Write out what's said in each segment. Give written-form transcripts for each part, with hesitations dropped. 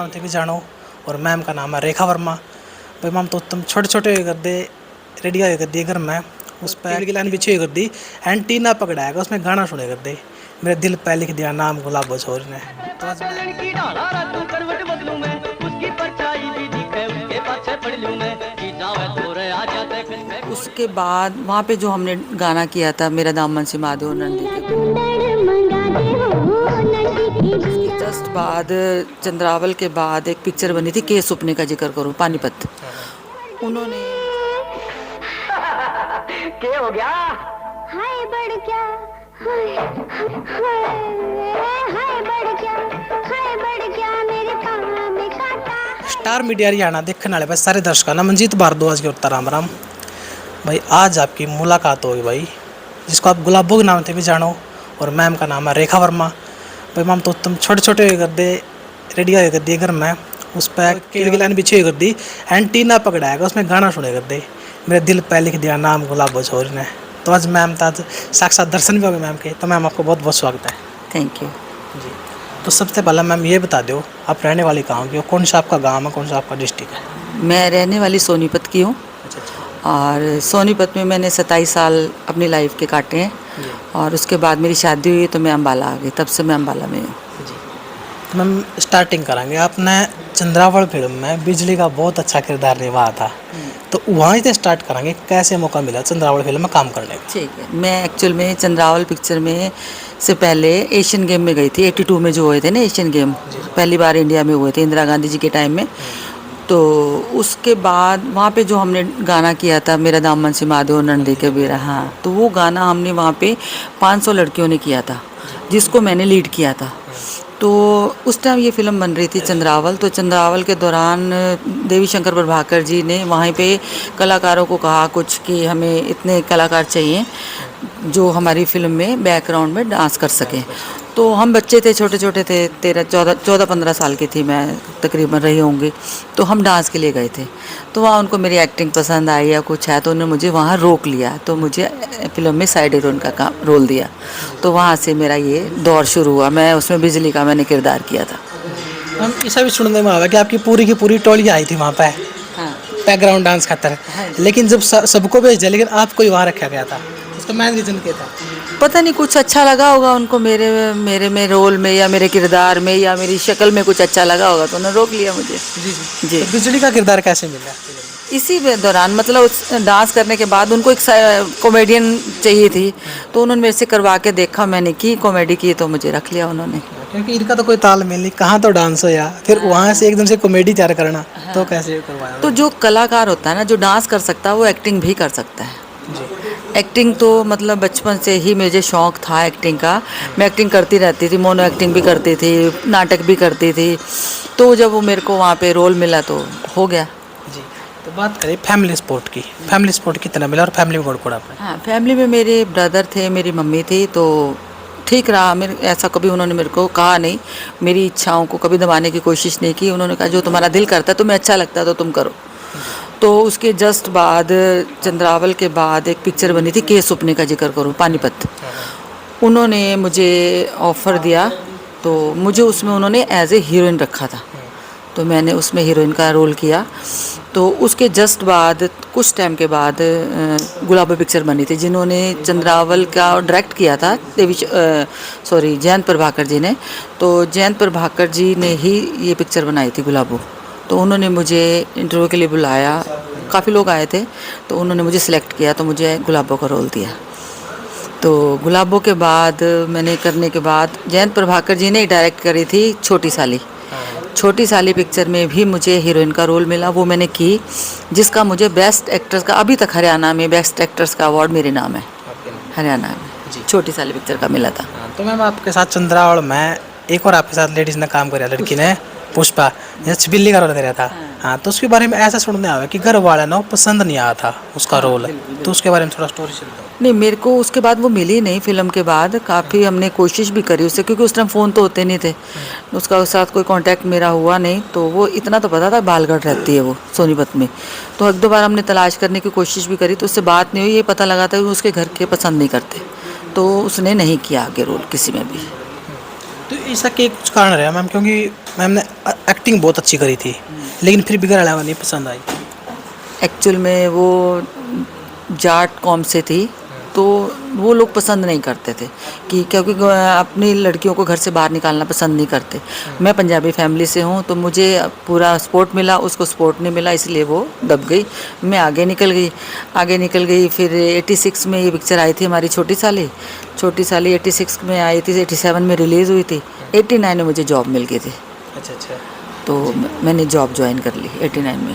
नाम थे भी जानो और मैम का नाम है रेखा वर्मा। भाई मैम तो तुम छोटे छोटे कर दे रेडी कर दिए घर में, उस पर की लाइन बिछी कर दी एंटीना पकड़ाएगा, उसमें गाना सुने कर दे, मेरे दिल पे लिख दिया नाम गुलाबो छोरी ने। तो आज उसके बाद वहाँ पे जो हमने गाना किया था मेरा दामन से माधो नंदी के, जस्ट बाद चंद्रावल के बाद एक पिक्चर बनी थी के सुपने का जिक्र करूँ, पानीपत। उन्होंने क्या हो गया? हाय बढ़ क्या, हाय बढ़ क्या, हाय बढ़ क्या मेरे पाँव में कांटा। स्टार मीडिया हरियाणा देखने वाले भाई सारे दर्शकों ना मंजीत भारद्वाज के उत्तर राम राम। भाई आज आपकी मुलाकात होगी भाई, जिसको आप गुलाबो के नाम से भी जानो और मैम का नाम है रेखा वर्मा। भाई मैम तो तुम छोटे छोटे कर दे रेडी कर दिए घर में, उस पर की लाइन बिछी कर दी एंटीना पकड़ाएगा, उसमें गाना सुने कर दे, मेरे दिल पे लिख दिया नाम गुलाबो छोरी ने। तो आज मैम तो आज साक्षात दर्शन भी हो गए मैम के, तो मैम आपको बहुत बहुत स्वागत है। थैंक यू जी, तो सबसे पहले मैम ये बता दो आप रहने वाली कहाँ की हो, कौन सा आपका गाँव है, कौन सा आपका डिस्ट्रिक्ट है? मैं रहने वाली सोनीपत की हूँ अच्छा। और सोनीपत में मैंने 27 साल अपनी लाइफ के काटे हैं और उसके बाद मेरी शादी हुई तो मैं अम्बाला आ गई, तब से मैं अम्बाला में हूँ। जी, तो मैम स्टार्टिंग करेंगे, आपने चंद्रावल फिल्म में बिजली का बहुत अच्छा किरदार निभाया था, तो वहीं से स्टार्ट करेंगे, कैसे मौका मिला चंद्रावल फिल्म में काम करने का? ठीक है, मैं एक्चुअल में चंद्रावल पिक्चर में से पहले एशियन गेम में गई थी, 82 में जो हुए थे ना एशियन गेम, पहली बार इंडिया में हुए थे इंदिरा गांधी जी के टाइम में। तो उसके बाद वहाँ पे जो हमने गाना किया था मेरा दामन से माधो नंदी के बेरा, हाँ, तो वो गाना हमने वहाँ पे 500 लड़कियों ने किया था, जिसको मैंने लीड किया था। तो उस टाइम ये फिल्म बन रही थी चंद्रावल, तो चंद्रावल के दौरान देवी शंकर प्रभाकर जी ने वहाँ पे कलाकारों को कहा कुछ कि हमें इतने कलाकार चाहिए जो हमारी फिल्म में बैकग्राउंड में डांस कर सकें। तो हम बच्चे थे, छोटे छोटे थे, 14-15 साल की थी मैं तकरीबन रही होंगी। तो हम डांस के लिए गए थे, तो वहाँ उनको मेरी एक्टिंग पसंद आई या कुछ है, तो उन्होंने मुझे वहाँ रोक लिया, तो मुझे फिल्म में साइड हीरोइन का काम रोल दिया। तो वहाँ से मेरा ये दौर शुरू हुआ, मैं उसमें बिजली का मैंने किरदार किया था। मैम ऐसा भी सुनने में आया कि आपकी पूरी की पूरी टोली आई थी वहाँ पे हाँ, बैकग्राउंड डांस खातर, लेकिन जब सबको भेज दिया लेकिन आपको ही वहाँ रखा गया था, उसका मेन रीजन क्या था? पता नहीं कुछ अच्छा लगा होगा उनको मेरे मेरे में रोल में या मेरे किरदार में या मेरी शक्ल में कुछ अच्छा लगा होगा, तो उन्होंने रोक लिया मुझे। जी। जी, तो बिजली का किरदार कैसे मिला? इसी दौरान मतलब उस डांस करने के बाद उनको एक कॉमेडियन चाहिए थी, तो उन्होंने मेरे से करवा के देखा, मैंने की कॉमेडी की, तो मुझे रख लिया उन्होंने। क्योंकि इनका तो कोई तालमेल नहीं, कहाँ तो डांस हो या फिर वहाँ से एकदम से कॉमेडी तैयार करना, तो कैसे करवाया? तो जो कलाकार होता है ना, जो डांस कर सकता है वो एक्टिंग भी कर सकता है। एक्टिंग तो मतलब बचपन से ही मुझे शौक़ था एक्टिंग का, मैं एक्टिंग करती रहती थी, मोनो एक्टिंग भी करती थी, नाटक भी करती थी। तो जब वो मेरे को वहाँ पे रोल मिला तो हो गया। जी, तो बात करें फैमिली सपोर्ट की, फैमिली सपोर्ट कितना मिला और फैमिली में कौन आपने? हाँ, फैमिली में मेरे ब्रदर थे, मेरी मम्मी थी, तो ठीक रहा। मेरे ऐसा कभी उन्होंने मेरे को कहा नहीं, मेरी इच्छाओं को कभी दबाने की कोशिश नहीं की। उन्होंने कहा जो तुम्हारा दिल करता है, तुम्हें अच्छा लगता है तो तुम करो। तो उसके जस्ट बाद चंद्रावल के बाद एक पिक्चर बनी थी के सुपने का जिक्र करूँ, पानीपत। उन्होंने मुझे ऑफ़र दिया, तो मुझे उसमें उन्होंने एज ए हीरोइन रखा था, तो मैंने उसमें हीरोइन का रोल किया। तो उसके जस्ट बाद कुछ टाइम के बाद गुलाबो पिक्चर बनी थी, जिन्होंने चंद्रावल का डायरेक्ट किया था जयंत प्रभाकर जी ने। तो जयंत प्रभाकर जी ने ही ये पिक्चर बनाई थी गुलाबो। तो उन्होंने मुझे इंटरव्यू के लिए बुलाया, काफ़ी लोग आए थे, तो उन्होंने मुझे सिलेक्ट किया, तो मुझे गुलाबो का रोल दिया। तो गुलाबो के बाद मैंने करने के बाद जयंत प्रभाकर जी ने डायरेक्ट करी थी छोटी साली। छोटी साली पिक्चर में भी मुझे हीरोइन का रोल मिला, वो मैंने की, जिसका मुझे बेस्ट एक्ट्रेस का अभी तक हरियाणा में बेस्ट एक्ट्रेस का अवार्ड मेरे नाम है, हरियाणा में छोटी साली पिक्चर का मिला था। तो मैम आपके साथ चंद्रावल में एक और आपके साथ लेडीज़ ने काम किया, लड़की ने पुष्पा, जैसे बिल्ली का रोल कराया था। हाँ, तो उसके बारे में ऐसा सुनने आया कि घर वाले ना पसंद नहीं आया था उसका रोल, तो उसके बारे में थोड़ा स्टोरी शेयर करो। नहीं, मेरे को उसके बाद वो मिली नहीं फिल्म के बाद, काफ़ी हमने कोशिश भी करी उससे, क्योंकि उस टाइम फ़ोन तो होते नहीं थे, उसका साथ कोई कांटेक्ट मेरा हुआ नहीं। तो वो इतना तो पता था बालगढ़ रहती है वो सोनीपत में, तो एक दो बार हमने तलाश करने की कोशिश भी करी, तो उससे बात नहीं हुई। ये पता लगा था कि उसके घर के पसंद नहीं करते, तो उसने नहीं किया आगे रोल किसी में भी। तो ऐसा के कुछ कारण रहा मैम, क्योंकि मैम ने एक्टिंग बहुत अच्छी करी थी, लेकिन फिर भी घर वालों को नहीं पसंद आई। एक्चुअल में वो जाट कौम से थी, तो वो लोग पसंद नहीं करते थे कि, क्योंकि अपनी लड़कियों को घर से बाहर निकालना पसंद नहीं करते। मैं पंजाबी फैमिली से हूँ, तो मुझे पूरा सपोर्ट मिला, उसको सपोर्ट नहीं मिला, इसलिए वो दब गई। मैं आगे निकल गई। फिर 86 में ये पिक्चर आई थी हमारी छोटी साली 86 में आई थी, 87 में रिलीज़ हुई थी, 89 में मुझे जॉब मिल गई थी, अच्छा। तो मैंने जॉब ज्वाइन कर ली 89 में।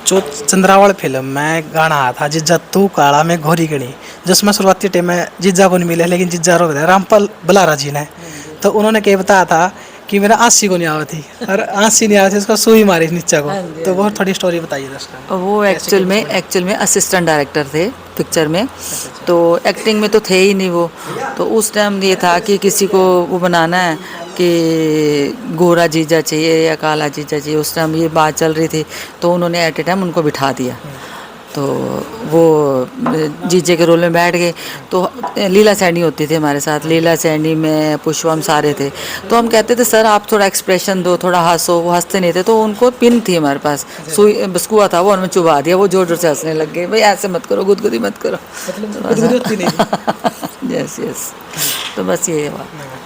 जो चंद्रावल फिल्म में गाना आया था जिज्जा तू काला में घोरी गणी, जिसमें शुरुआती टाइम में जिज्जा को नहीं मिले, लेकिन जिज्जा रोक दिया रामपाल बलारा जी ने। तो उन्होंने क्या बताया था कि मेरा आंसी को नहीं आवा थी, और आंसी नहीं आ रही थी, उसको सुई मारी नीचे को। तो वो थोड़ी स्टोरी बताइए दोस्तों। वो एक्चुअल में असिस्टेंट डायरेक्टर थे पिक्चर में, तो एक्टिंग में तो थे ही नहीं वो। तो उस टाइम ये था कि किसी को वो बनाना है कि गोरा जीजा चाहिए या काला जीजा चाहिए, उस टाइम ये बात चल रही थी, तो उन्होंने एट ए टाइम उनको बिठा दिया। तो वो जीजे के रोल में बैठ गए। तो लीला सैनी होती थी हमारे साथ, लीला सैनी में पुष्पा, हम सारे थे। तो हम कहते थे सर आप थोड़ा एक्सप्रेशन दो, थोड़ा हंसो, वो हंसते नहीं थे। तो उनको पिन थी हमारे पास, सुई बसकुआ था, वो उन्होंने चुबा दिया, वो जोर जोर से हंसने लग गए, भाई ऐसे मत करो, गुदगुदी मत करो। यस तो बस ये हुआ।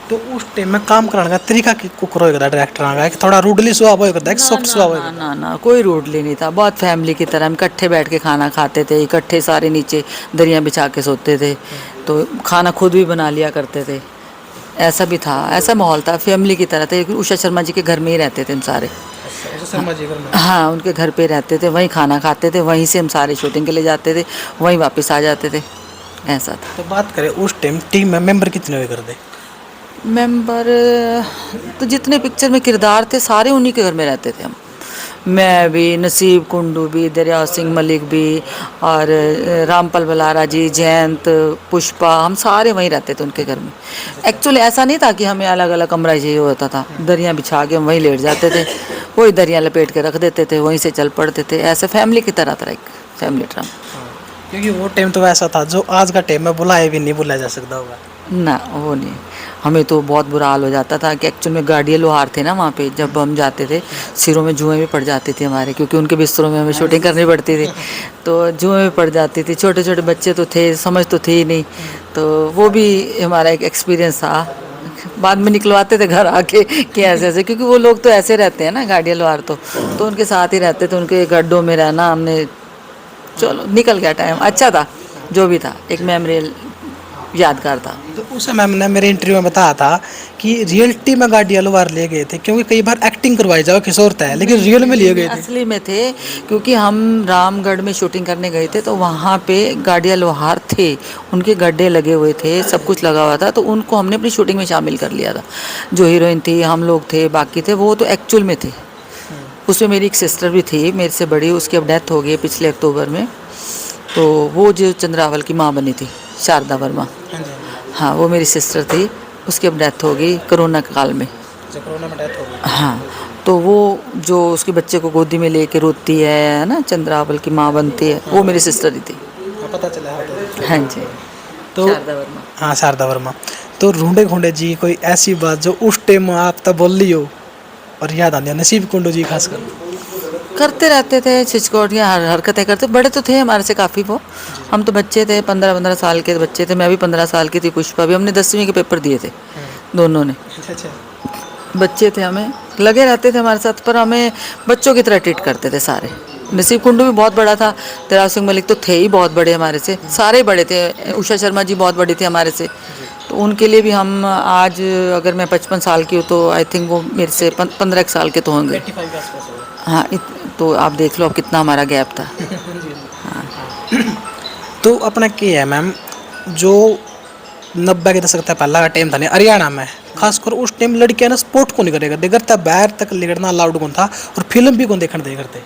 तो उस टाइम में काम कराने का तरीका कुकर होएगा डायरेक्टर का, कि थोड़ा रूडली स्वभाव होएगा, एक सॉफ्ट स्वभाव होएगा? ना कोई रूडली नहीं था, बहुत फैमिली की तरह हम इकट्ठे बैठ के खाना खाते थे, इकट्ठे सारे नीचे दरियाँ बिछा के सोते थे, तो खाना खुद भी बना लिया करते थे। ऐसा भी था, ऐसा माहौल था, फैमिली की तरह थे। उषा शर्मा जी के घर में ही रहते थे हम सारे। शर्मा जी घर में? हाँ, उनके घर पे रहते थे, वहीं खाना खाते थे, वहीं से हम सारे शूटिंग के लिए जाते थे, वहीं वापस आ जाते थे, ऐसा था। तो बात करें उस टाइम टीम में मेंबर कितने हुए करते? मेंबर तो जितने पिक्चर में किरदार थे सारे उन्हीं के घर में रहते थे हम। मैं भी, नसीब कुंडू भी, दरिया सिंह मलिक भी, और रामपाल बलारा जी, जयंत, पुष्पा, हम सारे वहीं रहते थे उनके घर में। एक्चुअली ऐसा नहीं था कि हमें अलग अलग कमरा चाहिए होता था, दरियाँ बिछा के हम वहीं लेट जाते थे, वही दरियाँ लपेट के रख देते थे, वहीं से चल पड़ते थे। ऐसे फैमिली की तरह था, एक फैमिली ड्रामा। क्योंकि वो टाइम तो वैसा था जो आज का टाइम में बुलाए भी नहीं बुलाया जा सकता होगा। ना वो नहीं, हमें तो बहुत बुरा हाल हो जाता था कि एक्चुअल में गाड़िया लोहार थे ना वहाँ पे, जब हम जाते थे सिरों में जुएं भी पड़ जाती थी हमारे, क्योंकि उनके बिस्तरों में हमें शूटिंग करनी पड़ती थी, तो जुएं भी पड़ जाती थी। छोटे छोटे बच्चे तो थे, समझ तो थी ही नहीं, तो वो भी हमारा एक एक्सपीरियंस था। बाद में निकलवाते थे घर आके कि ऐसे ऐसे, क्योंकि वो लोग तो ऐसे रहते हैं ना गाड़िया लोहार, तो उनके साथ ही रहते थे, उनके गड्ढों में रहना हमने। चलो निकल गया टाइम, अच्छा था जो भी था, एक मेमोरियल यादगार था। तो उस मैम ने मेरे इंटरव्यू में बताया था कि रियलिटी में गाड़ी अलवार ले गए थे, क्योंकि कई बार एक्टिंग करवाई जाओ किशोर था, लेकिन रियल में लिए गए थे। असली में थे, क्योंकि हम रामगढ़ में शूटिंग करने गए थे, तो वहाँ पे गाड़िया लोहार थे, उनके गड्ढे लगे हुए थे, सब कुछ लगा हुआ था, तो उनको हमने अपनी शूटिंग में शामिल कर लिया था। जो हीरोइन थी, हम लोग थे, बाकी थे, वो तो एक्चुअल में थे। उसमें मेरी एक सिस्टर भी थी मेरे से बड़ी, उसकी अब डेथ हो गई पिछले अक्टूबर में। तो वो जो चंद्रावल की माँ बनी थी, शारदा वर्मा, हाँ वो मेरी सिस्टर थी, उसकी अब डेथ हो गई कोरोना काल में। कोरोना में डेथ हो गई। हाँ, तो वो जो उसके बच्चे को गोदी में लेके रोती है ना, चंद्रावल की माँ बनती है, वो मेरी सिस्टर ही थी। पता चला है। हाँ जी, तो शारदा वर्मा। हाँ, शारदा वर्मा। तो रूंडे घोंडे जी कोई ऐसी बात जो उस टाइम आप तब बोल ली हो और याद आती है? नसीब कुंडू जी खासकर करते रहते थे छिचकोटियाँ, हरकतें करते, बड़े तो थे हमारे से काफ़ी वो, हम तो बच्चे थे, 15 साल के बच्चे थे, मैं भी 15 साल की थी, पुष्पा भी। हमने 10वीं के पेपर दिए थे दोनों ने, बच्चे थे, हमें लगे रहते थे हमारे साथ, पर हमें बच्चों की तरह ट्रीट करते थे सारे। नसीब कुंडू भी बहुत बड़ा था, दरिया सिंह मलिक तो थे ही बहुत बड़े हमारे से, सारे बड़े थे, उषा शर्मा जी बहुत बड़ी थी हमारे से, तो उनके लिए भी हम आज, अगर मैं 55 साल की हूँ तो आई थिंक वो मेरे से 15 साल के तो होंगे। हाँ, तो आप देख लो अब कितना हमारा गैप था। हाँ। तो अपना क्या है मैम, जो 90 के दशक तक पहला का टाइम था नहीं हरियाणा में, खासकर उस टाइम लड़कियां ना स्पोर्ट को नहीं करेगा दे करता, बाहर तक लेना अलाउड कौन था, और फिल्म भी कौन देखने दे करते।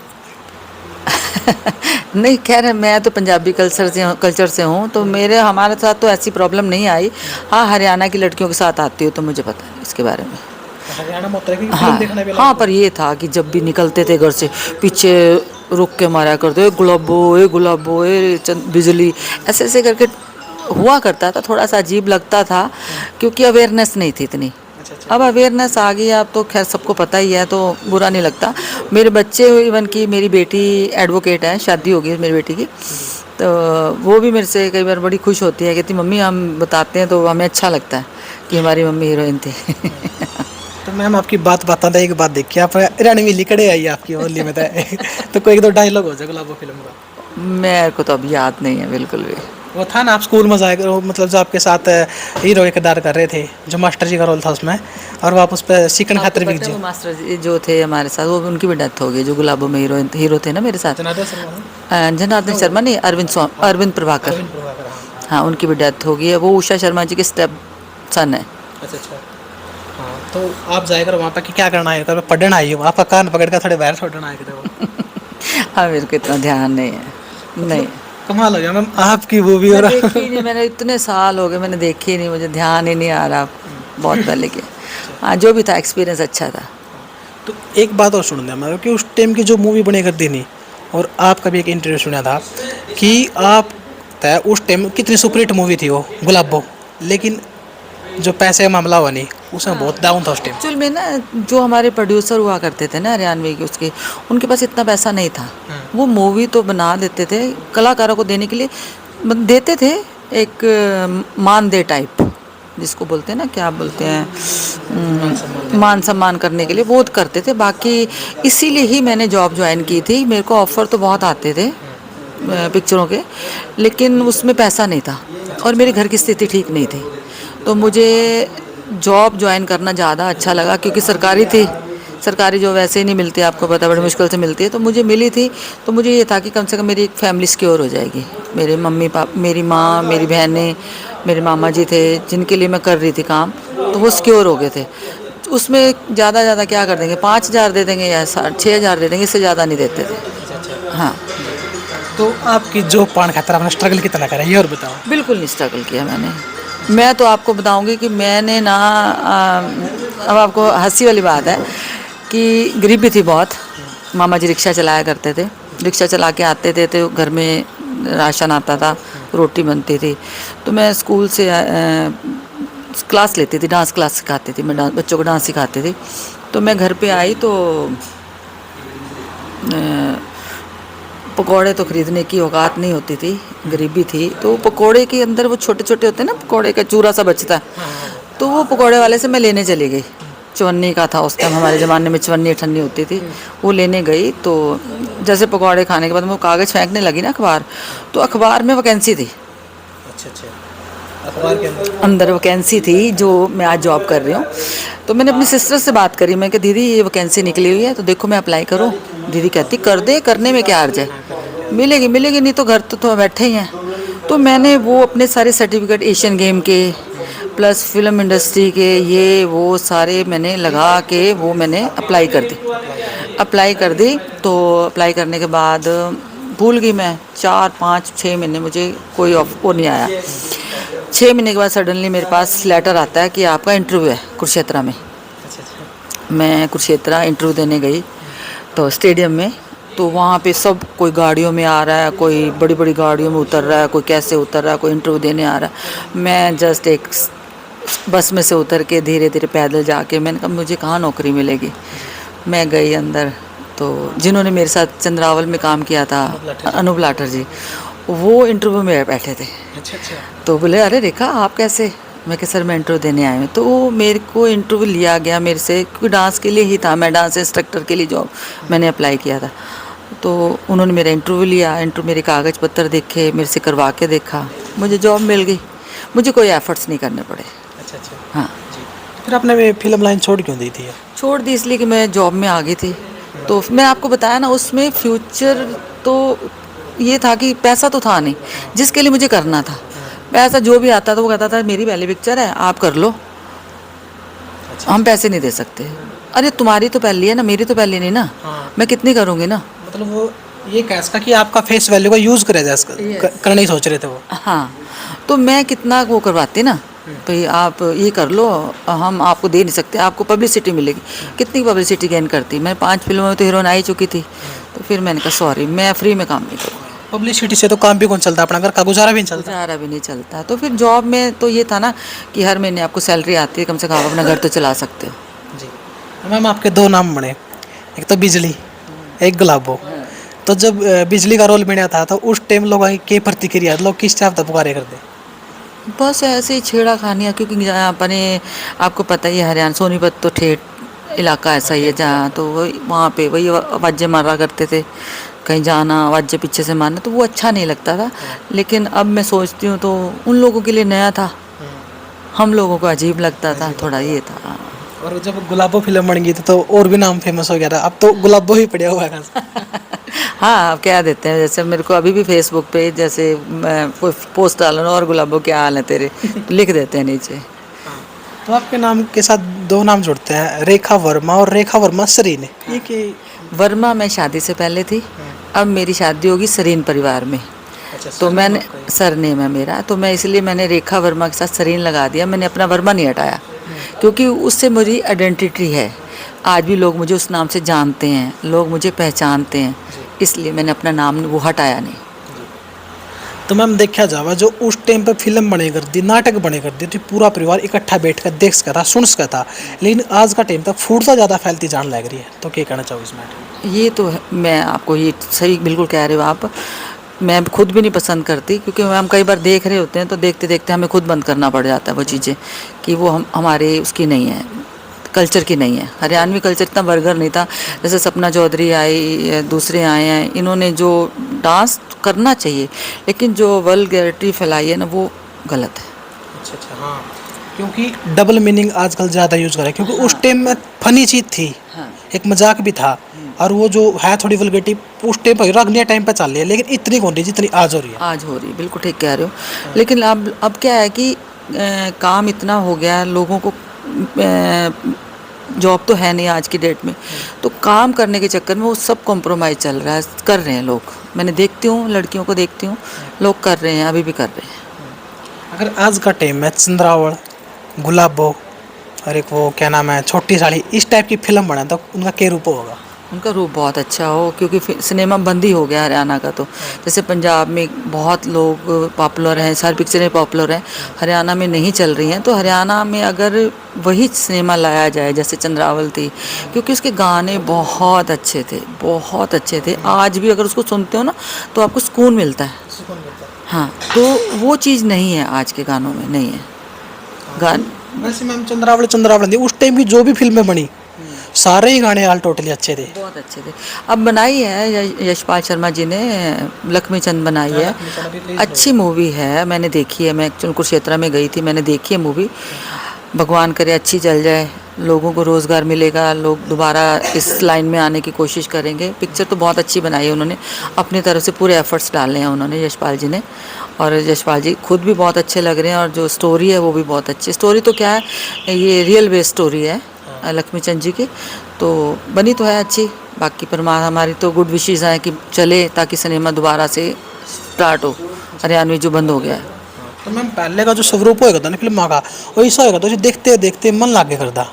नहीं, खैर मैं तो पंजाबी कल्चर से हूँ, तो हमारे साथ तो ऐसी प्रॉब्लम नहीं आई। हाँ, हरियाणा की लड़कियों के साथ आती हो तो मुझे पता है इसके बारे में। हरियाणा में होता है कि हाँ फिल्म देखना भी हाँ, पर ये था कि जब भी निकलते थे घर से, पीछे रुक के मारा करते, गुलाबो ए बिजली, ऐसे ऐसे करके हुआ करता था। थोड़ा सा अजीब लगता था, क्योंकि अवेयरनेस नहीं थी इतनी। अब अवेयरनेस आ गई है, अब तो खैर सबको पता ही है, तो बुरा नहीं लगता। मेरे बच्चे, इवन कि मेरी बेटी एडवोकेट है, शादी हो गई मेरी बेटी की, तो वो भी मेरे से कई बार बड़ी खुश होती है, कहती मम्मी हम बताते हैं तो हमें अच्छा लगता है कि हमारी मम्मी हीरोइन थी। तो मैम आपकी बात बताता एक बात देखिए, आप रणवीर मिली खड़े आई आपकी होली में तो कोई एक दो डायलॉग हो जाए गुलाबो फिल्म का। मेरे को तो अब याद नहीं है बिल्कुल भी। वो था ना, आप स्कूल में जाए मतलब जो आपके साथ हीरो के किरदार कर रहे थे, जो मास्टर जी का रोल था उसमें, और वो आप उस पर सीखन खातिर भी वो मास्टर जी जो थे हमारे साथ, वो उनकी भी डेथ हो गई, जो गुलाबों में हीरो थे ना मेरे साथ। जनार्दन शर्मा नहीं, अरविंद प्रभाकर। हाँ, उनकी भी डेथ हो गई है। वो उषा शर्मा जी के स्टेप सन है। अच्छा अच्छा। हाँ, तो आप जाएगा वहाँ पर कि क्या करना है, पढ़ना आई हो, आपका कान पकड़ कर थोड़े बाहर छोड़ना है वो। हाँ, मेरे को इतना ध्यान नहीं है। नहीं, कमाल हो गया मैम आपकी मूवी। मैं और देखी ही नहीं, मैंने इतने साल हो गए मैंने देखी ही नहीं, मुझे ध्यान ही नहीं आ रहा बहुत पहले के। हाँ, जो भी था एक्सपीरियंस अच्छा था। तो एक बात और सुन मैं कि उस टाइम की जो मूवी बने करती थी, और आपका भी एक इंटरव्यू सुना था कि आप तय उस टाइम कितनी सुपरहिट मूवी थी वो गुलाबो, लेकिन जो पैसे का मामला हुआ नहीं, उसमें बहुत डाउन था उस टाइम। एक्चुअल में ना, जो हमारे प्रोड्यूसर हुआ करते थे ना हरियाणवी के, उसके उनके पास इतना पैसा नहीं था। वो मूवी तो बना देते थे, कलाकारों को देने के लिए देते थे, एक मानदेय टाइप जिसको बोलते हैं ना, क्या बोलते हैं, मान सम्मान करने के लिए वो करते थे। बाकी इसीलिए ही मैंने जॉब ज्वाइन की थी। मेरे को ऑफ़र तो बहुत आते थे पिक्चरों के, लेकिन उसमें पैसा नहीं था और मेरे घर की स्थिति ठीक नहीं थी, तो मुझे जॉब ज्वाइन करना ज़्यादा अच्छा लगा, क्योंकि सरकारी थी। सरकारी जॉब वैसे ही नहीं मिलती, आपको पता, बड़ी मुश्किल से मिलती है। तो मुझे मिली थी, तो मुझे ये था कि कम से कम मेरी एक फैमिली सिक्योर हो जाएगी। मेरे मम्मी पापा, मेरी माँ, मेरी बहनें, मेरे मामा जी थे जिनके लिए मैं कर रही थी काम, तो वो सिक्योर हो गए थे। उसमें ज़्यादा क्या कर देंगे, 5,000 दे देंगे या 6,000 दे देंगे, इससे ज़्यादा नहीं देते थे। हाँ, तो आपकी जो पान खातर आपने स्ट्रगल कितना करा ये और बताओ। बिल्कुल नहीं स्ट्रगल किया मैंने। मैं तो आपको बताऊंगी कि मैंने ना अब आपको हंसी वाली बात है कि गरीबी थी बहुत। मामा जी रिक्शा चलाया करते थे, रिक्शा चला के आते थे तो घर में राशन आता था, रोटी बनती थी। तो मैं स्कूल से क्लास लेती थी, डांस क्लास सिखाती थी, मैं बच्चों को डांस सिखाती थी। तो मैं घर पे आई तो पकोड़े तो ख़रीदने की औकात नहीं होती थी, गरीबी थी। तो पकोड़े के अंदर वो छोटे छोटे होते हैं ना, पकोड़े का चूरा सा बचता है, तो वो पकोड़े वाले से मैं लेने चली गई। चवन्नी का था उस टाइम, हमारे ज़माने में चवन्नी अठन्नी होती थी, वो लेने गई। तो जैसे पकोड़े खाने के बाद मैं कागज़ फेंकने लगी ना अखबार, तो अखबार में वैकेंसी थी। अच्छा अच्छा, अखबार के अंदर वैकेंसी थी जो मैं आज जॉब कर रही हूँ। तो मैंने अपनी सिस्टर से बात करी, मैं कि दीदी ये वैकेंसी निकली हुई है, तो देखो मैं अप्लाई करूँ। दीदी कहती कर दे, करने में क्या अर्ज है, मिलेगी मिलेगी, नहीं तो घर तो बैठे ही हैं। तो मैंने वो अपने सारे सर्टिफिकेट एशियन गेम के प्लस फिल्म इंडस्ट्री के, ये वो सारे मैंने लगा के वो मैंने अप्लाई कर दी। तो अप्लाई करने के बाद भूल गई मैं, 4 5 6 महीने मुझे कोई वो नहीं आया। 6 महीने के बाद सडनली मेरे पास लेटर आता है कि आपका इंटरव्यू है कुरुक्षेत्र में। मैं कुरुक्षेत्र इंटरव्यू देने गई तो स्टेडियम में, तो वहाँ पे सब कोई गाड़ियों में आ रहा है, कोई बड़ी बड़ी गाड़ियों में उतर रहा है, कोई कैसे उतर रहा है, कोई इंटरव्यू देने आ रहा है। मैं जस्ट एक बस में से उतर के धीरे धीरे पैदल जाके, मैंने कहा मुझे कहाँ नौकरी मिलेगी। मैं गई अंदर, तो जिन्होंने मेरे साथ चंद्रावल में काम किया था, अनूप लाठर जी, वो इंटरव्यू में बैठे थे। अच्छा अच्छा, तो बोले अरे रेखा आप कैसे, मैं कहा सर मैं इंटरव्यू देने आई हूँ। तो मेरे को इंटरव्यू लिया गया मेरे से, क्योंकि डांस के लिए ही था, मैं डांस इंस्ट्रक्टर के लिए जॉब मैंने अप्लाई किया था। तो उन्होंने मेरा इंटरव्यू लिया, इंटरव्यू मेरे कागज़ पत्र देखे, मेरे से करवा के देखा, मुझे जॉब मिल गई। मुझे कोई एफर्ट्स नहीं करने पड़े। अच्छा अच्छा हाँ, जी। फिर आपने फिल्म लाइन छोड़ क्यों दी थी? छोड़ दी इसलिए कि मैं जॉब में आ गई थी। तो मैं आपको बताया ना, उसमें फ्यूचर तो ये था कि पैसा तो था नहीं, जिसके लिए मुझे करना था। पैसा जो भी आता था वो कहता था मेरी पहली पिक्चर है, आप कर लो, हम पैसे नहीं दे सकते। अरे तुम्हारी तो पहली है ना, मेरी तो पहली नहीं ना, मैं कितनी करूँगी ना। मतलब वो ये कैसा कि आपका फेस वैल्यू का यूज़ करे जा करना ही सोच रहे थे वो। हाँ, तो मैं कितना वो करवाती ना, भाई आप ये कर लो, हम आपको दे नहीं सकते, आपको पब्लिसिटी मिलेगी। कितनी पब्लिसिटी गेन करती, मैं 5 फिल्मों में तो हीरोइन आ ही चुकी थी। तो फिर मैंने कहा सॉरी, मैं फ्री में काम नहीं करूँगी। पब्लिसिटी से तो काम भी कौन चलता, अपना घर का गुजारा भी नहीं चलता। गुजारा भी नहीं चलता। तो फिर जॉब में तो ये था ना कि हर महीने आपको सैलरी आती है, कम से कम आप अपना घर तो चला सकते हो। जी मैम, आपके दो नाम बने, एक तो बिजली, एक गुलाबो। तो जब बिजली का रोल मिला था तो उस टाइम लोगों की क्या प्रतिक्रिया, लोग किस टाइप का पुकारे करते? बस ऐसे ही छेड़ा खानियाँ, क्योंकि जहाँ अपने आपको पता ही है हरियाणा सोनीपत तो ठेठ इलाका ऐसा ही है जहाँ, तो वही वहाँ पे वही आवाज़ें मारा करते थे, कहीं जाना आवाज़ें पीछे से मारना, तो वो अच्छा नहीं लगता था। लेकिन अब मैं सोचती हूँ तो उन लोगों के लिए नया था, हम लोगों को अजीब लगता था, थोड़ा ये था। और जब गुलाबो फिल्म बन गई तो और भी नाम फेमस हो गया था, अब तो गुलाबो ही पड़ा हुआ है हाँ, अब क्या देते हैं, जैसे मेरे को अभी भी फेसबुक पे जैसे मैं कोई पोस्ट डालूँ और गुलाबो क्या हाल है तेरे, तो लिख देते हैं नीचे। तो आपके नाम के साथ दो नाम जुड़ते हैं, रेखा वर्मा और रेखा वर्मा सरीन, ये कि वर्मा मैं शादी से पहले थी, अब मेरी शादी होगी सरीन परिवार में, तो मैंने सरनेम है मेरा, तो मैं इसलिए मैंने रेखा वर्मा के साथ सरीन लगा दिया, मैंने अपना वर्मा नहीं हटाया, क्योंकि उससे मेरी आइडेंटिटी है। आज भी लोग मुझे उस नाम से जानते हैं, लोग मुझे पहचानते हैं, इसलिए मैंने अपना नाम वो हटाया नहीं। तो मैम देखा जावा जो उस टाइम पे फिल्म बने कर दी, नाटक बने कर दी, तो पूरा परिवार इकट्ठा बैठ कर देख सकता था, सुन सकता था। लेकिन आज का टाइम तक फूडता ज़्यादा फैलती जान लग रही है, तो क्या कहना चाहोगे इस मैटर? ये तो है, मैं आपको ये सही बिल्कुल कह रहे हो आप, मैं खुद भी नहीं पसंद करती, क्योंकि हम कई बार देख रहे होते हैं तो देखते देखते हमें खुद बंद करना पड़ जाता है वो चीज़ें, कि वो हमारे उसकी नहीं है, कल्चर की नहीं है। हरियाणवी कल्चर इतना बर्गर नहीं था, जैसे सपना चौधरी आई, दूसरे आए हैं, इन्होंने जो डांस करना चाहिए, लेकिन जो वल्गैरिटी फैलाई है ना, वो गलत है। अच्छा अच्छा, हाँ, क्योंकि डबल मीनिंग आजकल ज़्यादा यूज़ कर रहे हैं, क्योंकि उस टाइम में फनी चीज़ थी, हाँ। एक मजाक भी था, और वो जो है थोड़ी वल्गैरिटी उस टाइम पर रगने टाइम पर चल रही है, लेकिन इतनी कौन रही जितनी आज हो रही है। आज हो रही, बिल्कुल ठीक कह रहे हो। लेकिन अब क्या है कि काम इतना हो गया है, लोगों को जॉब तो है नहीं आज की डेट में, तो काम करने के चक्कर में वो सब कॉम्प्रोमाइज़ चल रहा है, कर रहे हैं लोग। मैंने देखती हूँ, लड़कियों को देखती हूँ, लोग कर रहे हैं, अभी भी कर रहे हैं। अगर आज का टाइम में चंद्रावल, गुलाबो और एक वो क्या नाम है छोटी साड़ी, इस टाइप की फिल्म बना तो उनका क्या रूप होगा? उनका रूप बहुत अच्छा हो, क्योंकि सिनेमा बंद ही हो गया हरियाणा का, तो जैसे पंजाब में बहुत लोग पॉपुलर हैं, सारी पिक्चरें पॉपुलर हैं, हरियाणा में नहीं चल रही हैं, तो हरियाणा में अगर वही सिनेमा लाया जाए जैसे चंद्रावल थी, क्योंकि उसके गाने बहुत अच्छे थे, बहुत अच्छे थे, आज भी अगर उसको सुनते हो ना तो आपको सुकून मिलता है। हाँ, तो वो चीज़ नहीं है आज के गानों में, नहीं है गान। वैसे मैम चंद्रावल चंद्रावल थी उस टाइम की जो भी फिल्में बनी, सारे ही गाने हाल टोटली अच्छे थे, बहुत अच्छे थे। अब बनाई है यशपाल शर्मा जी ने, लक्ष्मी चंद बनाई है, अच्छी मूवी है, मैंने देखी है, मैं एक्चुअली कुरुक्षेत्र में गई थी, मैंने देखी है मूवी। भगवान करे अच्छी चल जाए, लोगों को रोज़गार मिलेगा, लोग दोबारा इस लाइन में आने की कोशिश करेंगे। पिक्चर तो बहुत अच्छी बनाई है उन्होंने, अपनी तरफ से पूरे एफर्ट्स डाले हैं उन्होंने, यशपाल जी ने, और यशपाल जी खुद भी बहुत अच्छे लग रहे हैं, और जो स्टोरी है वो भी बहुत अच्छी। स्टोरी तो क्या है, ये रियल बेस्ड स्टोरी है लक्ष्मी चंद जी की, तो बनी तो है अच्छी। बाकी परमात्मा हमारी तो गुड विशेज़ हैं कि चले, ताकि सिनेमा दोबारा से स्टार्ट हो, हरियाणवी जो बंद हो गया है। तो मैम पहले का जो स्वरूप होएगा था ना फिल्म का, वो ऐसा होएगा तो देखते देखते मन लागे करता,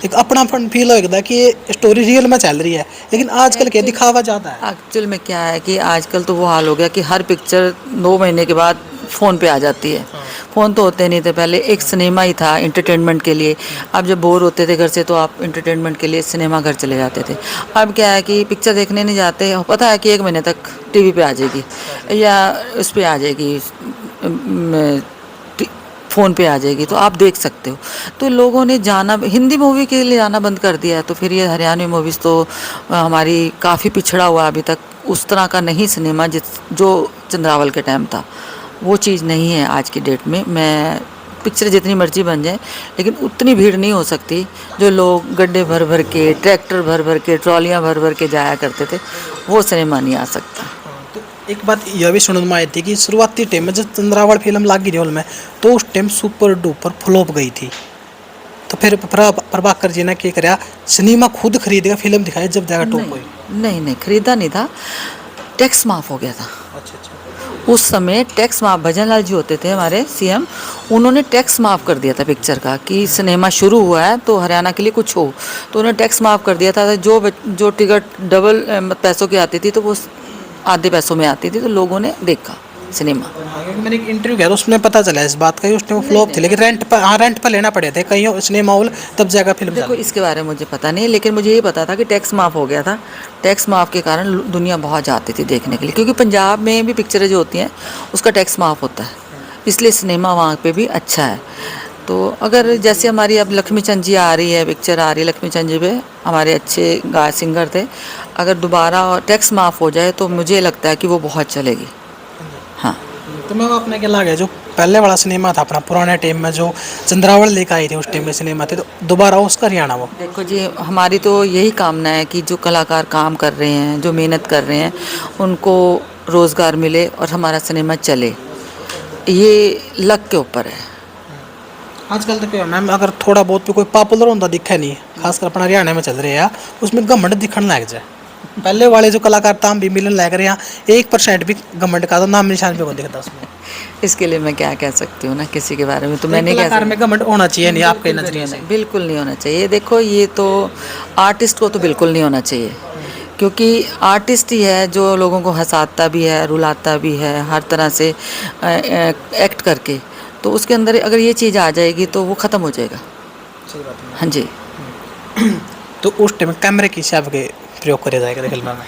एक अपनापन फील होएगा कि ये स्टोरी रियल में चल रही है। लेकिन आजकल क्या दिखावा ज़्यादा है। एक्चुअल में क्या है कि आजकल तो वो हाल हो गया कि हर पिक्चर 2 महीने के बाद फ़ोन पे आ जाती है। फ़ोन तो होते नहीं थे पहले, एक सिनेमा ही था एंटरटेनमेंट के लिए। आप जब बोर होते थे घर से तो आप एंटरटेनमेंट के लिए सिनेमा घर चले जाते थे। अब क्या है कि पिक्चर देखने नहीं जाते, पता है कि 1 महीने तक टीवी पे आ जाएगी या उस पर आ जाएगी, फ़ोन पे आ जाएगी, तो आप देख सकते हो। तो लोगों ने जाना, हिंदी मूवी के लिए जाना बंद कर दिया है, तो फिर ये हरियाणवी मूवीज़ तो हमारी काफ़ी पिछड़ा हुआ अभी तक, उस तरह का नहीं सिनेमा जो चंद्रावल के टाइम था, वो चीज़ नहीं है आज की डेट में। मैं पिक्चर जितनी मर्जी बन जाए, लेकिन उतनी भीड़ नहीं हो सकती जो लोग गड्ढे भर भर के, ट्रैक्टर भर भर के, ट्रॉलियाँ भर भर के जाया करते थे, वो सिनेमा नहीं आ सकता। तो एक बात यह भी सुनने में आई थी कि शुरुआती टाइम में जब चंद्रावल फिल्म लगी रियल में, तो उस टाइम सुपर डुपर फ्लॉप गई थी। तो फिर प्रभाकर जी ने क्या कराया, सिनेमा खुद खरीदेगा, फिल्म दिखाई, जब जाकर टॉप हुई। नहीं, खरीदा नहीं था, टैक्स माफ़ हो गया था। अच्छा अच्छा, उस समय टैक्स माफ़, भजन लाल जी होते थे हमारे सीएम, उन्होंने टैक्स माफ़ कर दिया था पिक्चर का, कि सिनेमा शुरू हुआ है तो हरियाणा के लिए कुछ हो, तो उन्होंने टैक्स माफ़ कर दिया था। जो टिकट डबल पैसों की आती थी तो वो आधे पैसों में आती थी, तो लोगों ने देखा सिनेमा। हाँ, क्योंकि मैंने एक इंटरव्यू किया तो उसमें पता चला इस बात का कि उसने वो फ्लॉप थी, लेकिन रेंट पर, हाँ रेंट पर लेना पड़े थे कहीं सिनेमा हॉल, तब जाकर फिल्म देखो चली। इसके बारे में मुझे पता नहीं, लेकिन मुझे ये पता था कि टैक्स माफ़ हो गया था। टैक्स माफ़ के कारण दुनिया बहुत जाती थी देखने के लिए, क्योंकि पंजाब में भी पिक्चरें जो होती हैं उसका टैक्स माफ़ होता है, इसलिए सिनेमा वहाँ पे भी अच्छा है। तो अगर जैसे हमारी अब लक्ष्मी चंद जी आ रही है, पिक्चर आ रही है लक्ष्मी चंद जी पे, हमारे अच्छे गाय सिंगर थे, अगर दोबारा टैक्स माफ़ हो जाए तो मुझे लगता है कि वो बहुत चलेगी। हाँ, तो मैं अपने क्या लगा जो पहले वाला सिनेमा था अपना पुराने टाइम में, जो चंद्रावल लेकर आई थी उस टाइम में सिनेमा थे, तो दोबारा उसका हरियाणा वो। देखो जी, हमारी तो यही कामना है कि जो कलाकार काम कर रहे हैं, जो मेहनत कर रहे हैं, उनको रोज़गार मिले और हमारा सिनेमा चले, ये लक के ऊपर है। आजकल तो क्या है मैम, अगर थोड़ा बहुत भी कोई पॉपुलर होता दिखा नहीं, खासकर अपना हरियाणा में चल रहे हैं, उसमें घमंड दिखने लग जाए। पहले वाले जो कलाकार ताम भी मिलने लग रहे हैं, 1% भी घमंड का तो नाम निशान पे को दिखता उसमें। इसके लिए मैं क्या कह सकती हूँ ना, किसी के बारे में तो मैं एक नहीं कह कलाकार सकती। में घमंड होना चाहिए नहीं आपके नजरिए से? बिल्कुल नहीं होना चाहिए। देखो ये तो आर्टिस्ट को तो बिल्कुल नहीं होना चाहिए, क्योंकि आर्टिस्ट ही है जो लोगों को हंसाता भी है, रुलाता भी है, हर तरह से एक्ट करके। तो उसके अंदर अगर ये चीज़ आ जाएगी तो वो ख़त्म हो जाएगा। सही बात है। हाँ जी। तो उस टाइम कैमरे की हिसाब के प्रयोग करे जाएगा फिल्म में?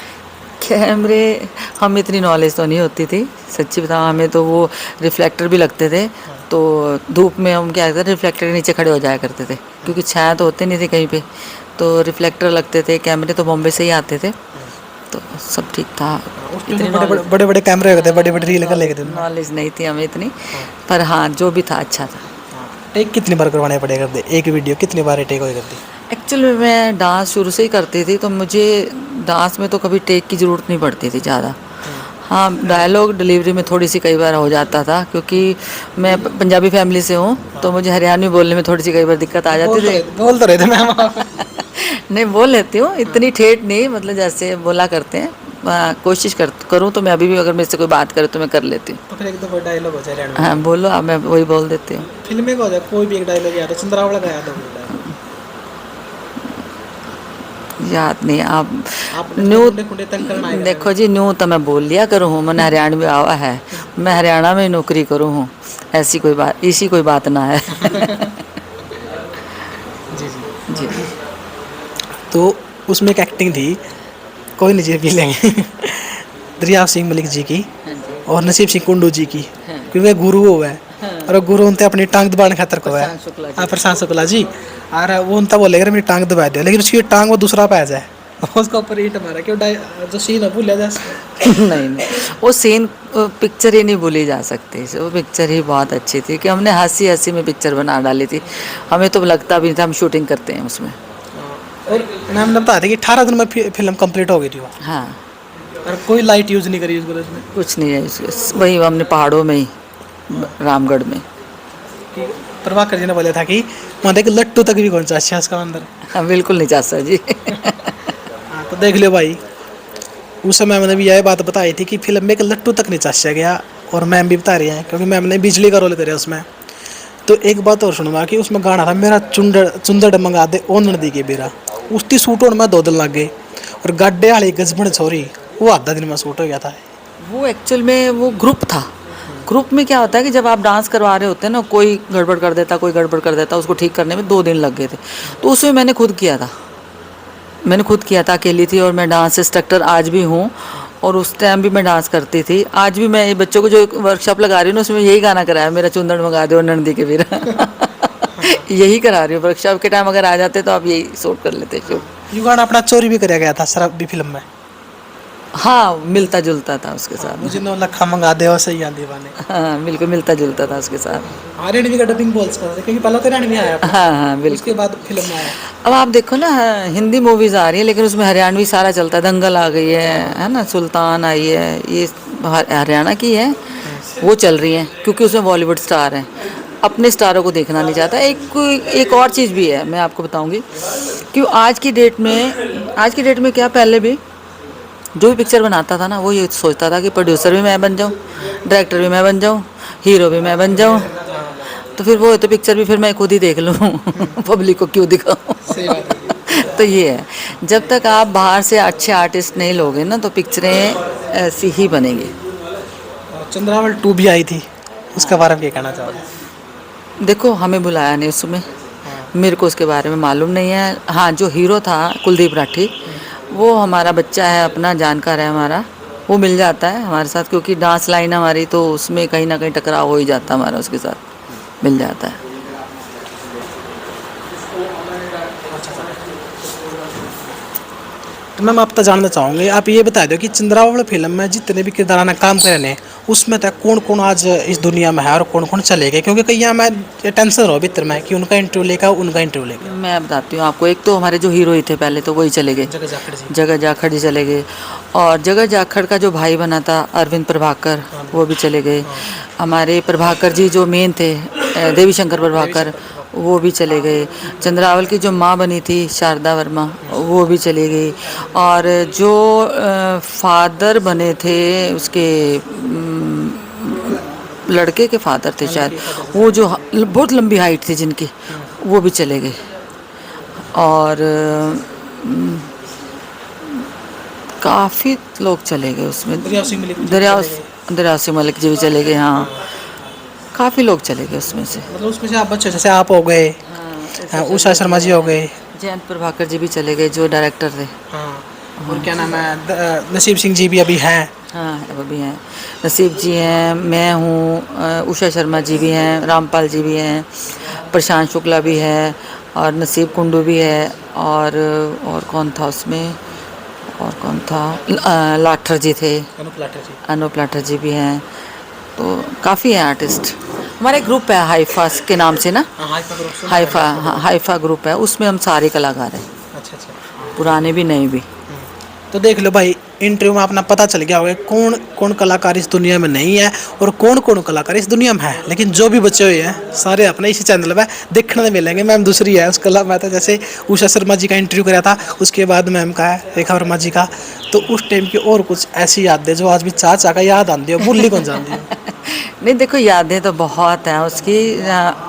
कैमरे, हम इतनी नॉलेज तो नहीं होती थी, सच्ची बताऊँ, हमें तो वो रिफ्लेक्टर भी लगते थे, तो धूप में हम क्या करते थे, रिफ्लेक्टर के नीचे खड़े हो जाया करते थे, क्योंकि छाया तो होते नहीं थे कहीं पे, तो रिफ्लेक्टर लगते थे। कैमरे तो बॉम्बे से ही आते थे, तो सब ठीक था। उस टाइम तो बड़े बड़े कैमरे होते, बड़े बड़े रील कर लेते थे। नॉलेज नहीं थी हमें इतनी, पर हाँ जो भी था अच्छा था। टेक कितनी बार करवाने पड़े करते, एक वीडियो कितनी बार टेक हो करती? एक्चुअली मैं डांस शुरू से ही करती थी, तो मुझे डांस में तो कभी टेक की ज़रूरत नहीं पड़ती थी ज़्यादा। हाँ, डायलॉग डिलीवरी में थोड़ी सी कई बार हो जाता था, क्योंकि मैं पंजाबी फैमिली से हूँ, तो मुझे हरियाणवी बोलने में थोड़ी सी कई बार दिक्कत आ जाती थी। बोल तो रहे थे मैम आप। नहीं, बोल लेती हूँ, इतनी ठेठ नहीं, मतलब जैसे बोला करते हैं। कोशिश करूँ तो मैं अभी भी अगर मेरे से कोई बात करे तो मैं कर लेती हूँ। तो फिर एक दो डायलॉग हो जाए हाँ बोलो, अब मैं वही बोल देती हूँ। फिल्म में हो जाए, कोई भी एक डायलॉग याद है, चंद्रावला का याद है? याद नहीं आप आपने न्यू। खुंडे तंग करना है। देखो जी, न्यू तो मैं बोल लिया करूँ हूँ, मैंने हरियाणवी आवा है, मैं हरियाणा में नौकरी करूँ हूँ, ऐसी कोई बात, इसी कोई बात ना है। जी जी। जी। तो उसमें एक एक्टिंग थी, कोई नहीं जी पी लेंगे, दरिया सिंह मलिक जी की और नसीब सिंह कुंडू जी की, क्योंकि गुरु वो है, और गुरु उनते अपनी टांग दबाने खातर को है। प्रशांत शुक्ला जी। हाँ, प्रशांत शुक्ला जी। और वो उनता बोलेगा मेरी टांग दबा दे, लेकिन उसकी टांग वो दूसरा पै जाए, उसका ऊपर ईंट मारा, क्यों जो सीन है भूल जाए। नहीं नहीं, वो सीन पिक्चर ही नहीं भूली जा सकती, वो पिक्चर ही बहुत अच्छी थी कि हमने हंसी हंसी में पिक्चर बना डाली थी, हमें तो लगता भी नहीं था हम शूटिंग करते हैं उसमें। और मैम ने बताया था कि 18 दिन में फिल्म कंप्लीट हो गई थी वो, हाँ, और कोई लाइट यूज़ नहीं करी उसमें। कुछ नहीं है, वही हमने पहाड़ों में ही, रामगढ़ में। प्रभाकर जी ने बोला था कि वहाँ देख लट्टू तक भी कौन सा अच्छा उसका अंदर। हाँ बिल्कुल नहीं चाचा जी। हाँ, तो देख लो भाई, उस समय मैंने भी यह बात बताई थी कि फिल्म में एक लट्टू तक नहीं चाचा गया, और मैम भी बता रही हैं, क्योंकि मैम ने बिजली का रोल करे उसमें। तो एक बात और सुनूंगा कि उसमें गाना था मेरा चुंदड़ मंगा दे ओ नदी के बेरा, उसकी शूट होने में 2 दिन लग गए, और गड्ढे वाली गजबन छोरी वो आधा दिन में शूट हो गया था। वो एक्चुअल में वो ग्रुप था। ग्रुप में क्या होता है कि जब आप डांस करवा रहे होते हैं ना, कोई गड़बड़ कर देता, कोई गड़बड़ कर देता, उसको ठीक करने में 2 दिन लग गए थे। तो उसमें मैंने खुद किया था, अकेली थी, और मैं डांस इंस्ट्रक्टर आज भी हूँ, और उस टाइम भी मैं डांस करती थी। आज भी मैं ये बच्चों को जो वर्कशॉप लगा रही हूँ ना, उसमें यही गाना कराया, मेरा चुंदड़ मंगा दो नंदी के वीरा। यही करा रही हूँ, वर्कशॉप के टाइम अगर आ जाते तो आप यही शूट कर लेते शूट। ये गाना अपना चोरी भी कराया गया था शराब भी फिल्म में। हाँ, मिलता जुलता था उसके साथ। मुझे 9 लाख मंगा दे और सही आंधी वाले। हाँ बिल्कुल मिलता जुलता था उसके साथ। रणवीर का डबिंग बोल्स कर, क्योंकि पहले तो रणवीर आया, हाँ बिल्कुल। उसके बाद फिल्म में आया। अब आप देखो ना, हिंदी मूवीज़ आ रही है, लेकिन उसमें हरियाणवी सारा चलता है। दंगल आ गई है ना, सुल्तान आई है, ये हरियाणा की है, वो चल रही है, क्योंकि उसमें बॉलीवुड स्टार हैं। अपने स्टारों को देखना नहीं चाहता। एक और चीज़ भी है, मैं आपको बताऊंगी कि आज की डेट में क्या, पहले भी जो भी पिक्चर बनाता था ना, वो ये सोचता था कि प्रोड्यूसर भी मैं बन जाऊँ, डायरेक्टर भी मैं बन जाऊँ, हीरो भी मैं बन जाऊँ, तो फिर वो तो पिक्चर भी फिर मैं खुद ही देख लूँ। पब्लिक को क्यों दिखाऊँ। सही बात है। तो ये है, जब तक आप बाहर से अच्छे आर्टिस्ट नहीं लोगे ना, तो पिक्चरें ऐसी ही बनेंगी। चंद्रावल 2 भी आई थी, उसके बारे में क्या कहना चाहोगे? देखो हमें बुलाया नहीं उसमें, मेरे को उसके बारे में मालूम नहीं है। हाँ, जो हीरो था कुलदीप राठी, वो हमारा बच्चा है, अपना जानकार है हमारा, वो मिल जाता है हमारे साथ, क्योंकि डांस लाइन हमारी, तो उसमें कहीं ना कहीं टकराव हो ही जाता है हमारा, उसके साथ मिल जाता है। तो मैम आप तो जानना चाहूँगे, आप ये बता दो कि चंद्रावल फिल्म में जितने भी किरदार ने काम करे ने, उसमें तक कौन कौन आज इस दुनिया में है और कौन कौन चले गए? क्योंकि कहीं मैं टेंशन रहो भीतर में कि उनका इंटरव्यू लेकर उनका इंटरव्यू लेकर। मैं बताती हूँ आपको, एक तो हमारे जो हीरो ही थे पहले, तो वही चले गए, जगह जाखड़ जी। जगह जाखड़ जी चले गए। और जगह जाखड़ का जो भाई बना था अरविंद प्रभाकर, वो भी चले गए। हमारे प्रभाकर जी जो मेन थे, देवी शंकर प्रभाकर, वो भी चले गए। चंद्रावल की जो माँ बनी थी शारदा वर्मा, वो भी चली गई। और जो फादर बने थे उसके, लड़के के फादर थे शायद, वो जो बहुत लंबी हाइट थी जिनकी, वो भी चले गए। और काफ़ी लोग चले गए उसमें, दरियाव सिंह मलिक जी भी चले गए। हाँ, काफ़ी लोग चले गए उसमें से। मतलब उसमें से आप बच्चे जैसे आप हो गए, उषा शर्मा जी हो गए, जयंत प्रभाकर जी भी चले गए जो डायरेक्टर थे। हाँ, और क्या नाम है, नसीब सिंह जी भी अभी हैं। हाँ, वो भी हैं, नसीब जी हैं, मैं हूँ, उषा शर्मा जी भी हैं, रामपाल जी भी हैं, प्रशांत शुक्ला भी है, और नसीब कुंडू भी है, और कौन था उसमें, और कौन था, लाठर जी थे, अनूप लाठर जी भी हैं। तो काफ़ी हैं आर्टिस्ट। हमारा एक ग्रुप है हाइफा के नाम से ना, हाइफा ग्रुप है, उसमें हम सारे कलाकार हैं, अच्छा अच्छा। पुराने भी नए भी। तो देख लो भाई, इंटरव्यू में अपना पता चल गया होगा कौन कौन कलाकार इस दुनिया में नहीं है और कौन कौन कलाकार इस दुनिया में है। लेकिन जो भी बचे हुए हैं सारे अपने इसी चैनल पे देखने में मिलेंगे। मैम दूसरी है उसके अलावा, मैं तो जैसे उषा शर्मा जी का इंटरव्यू कराया था, उसके बाद मैम का है रेखा वर्मा जी का, तो उस टाइम की और कुछ ऐसी यादें जो आज भी चाचा का याद आती है, भूली कौन जाती है। नहीं देखो, यादें तो बहुत हैं उसकी।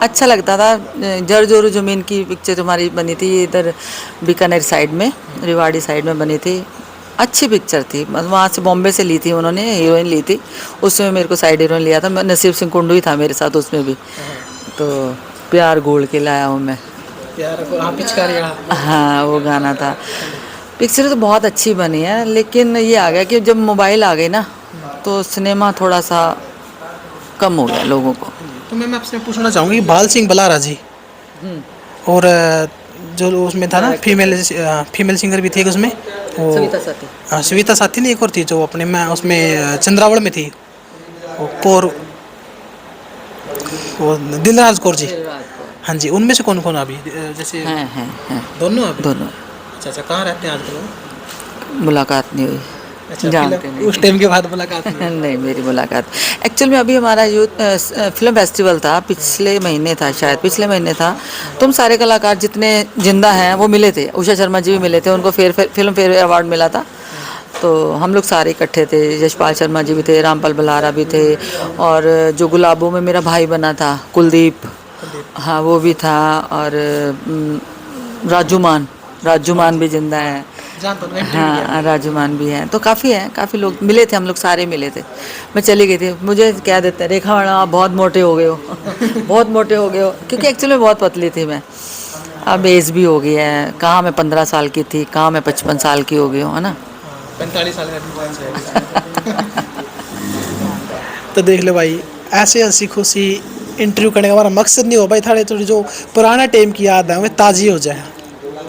अच्छा लगता था। जर जोरू जमीन की पिक्चर हमारी बनी थी इधर बीकानेर साइड में, रेवाड़ी साइड में बनी थी, अच्छी पिक्चर थी। मतलब वहाँ से बॉम्बे से ली थी उन्होंने, हीरोइन ली थी, उसमें मेरे को साइड हीरोइन लिया था। नसीब सिंह कुंडू ही था मेरे साथ उसमें भी। तो प्यार गोल के लाया हूँ मैं, हाँ वो गाना था। पिक्चर तो बहुत अच्छी बनी है, लेकिन ये आ गया कि जब मोबाइल आ गई ना, तो सिनेमा थोड़ा सा कम हो गया लोगों को। तो मैं आपसे पूछना चाहूँगी, बाल सिंह बलारा जी और जो उसमें था ना फीमेल सिंगर भी थी उसमें, वो सविता साथी, सविता साथी नहीं, एक और थी जो अपने में उसमें चंद्रावल में थी, वो कौर, वो दिलराज कौर जी। हाँ जी, उनमें से कौन कौन अभी जैसे हैं दोनों अभी? दोनों। अच्छा अच्छा, कहाँ रहते हैं आजकल वो? मुलाकात नहीं हुई, अच्छा, जानते नहीं। उस टाइम के बाद मुलाकात नहीं हुई। नहीं, मेरी मुलाकात एक्चुअल में अभी हमारा यूथ फिल्म फेस्टिवल था, पिछले महीने था शायद, पिछले महीने था। तुम सारे कलाकार जितने जिंदा हैं वो मिले थे, उषा शर्मा जी भी मिले थे, उनको फिल्म फेयर अवार्ड मिला था। तो हम लोग सारे इकट्ठे थे, यशपाल शर्मा जी भी थे, रामपाल बलारा भी थे, और जो गुलाबों में मेरा भाई बना था कुलदीप, हाँ वो भी था, और राजूमान भी जिंदा है। हाँ, राजूमान भी हैं। तो काफ़ी हैं, काफ़ी लोग मिले थे, हम लोग सारे मिले थे। मैं चली गई थी, मुझे क्या देते हैं, रेखा वर्मा आप बहुत मोटे हो गए हो बहुत मोटे हो गए हो, क्योंकि एक्चुअली में बहुत पतली थी मैं। अब एज भी हो गई है, कहाँ मैं 15 साल की थी, कहाँ मैं 55 साल की हो गई हूँ, है ना। 45 साल का तो देख लो भाई, ऐसे हंसी खुशी इंटरव्यू करने का हमारा मकसद नहीं हो भाई, थोड़ी थोड़ी जो पुराना टाइम की याद है हमें ताज़ी हो जाए।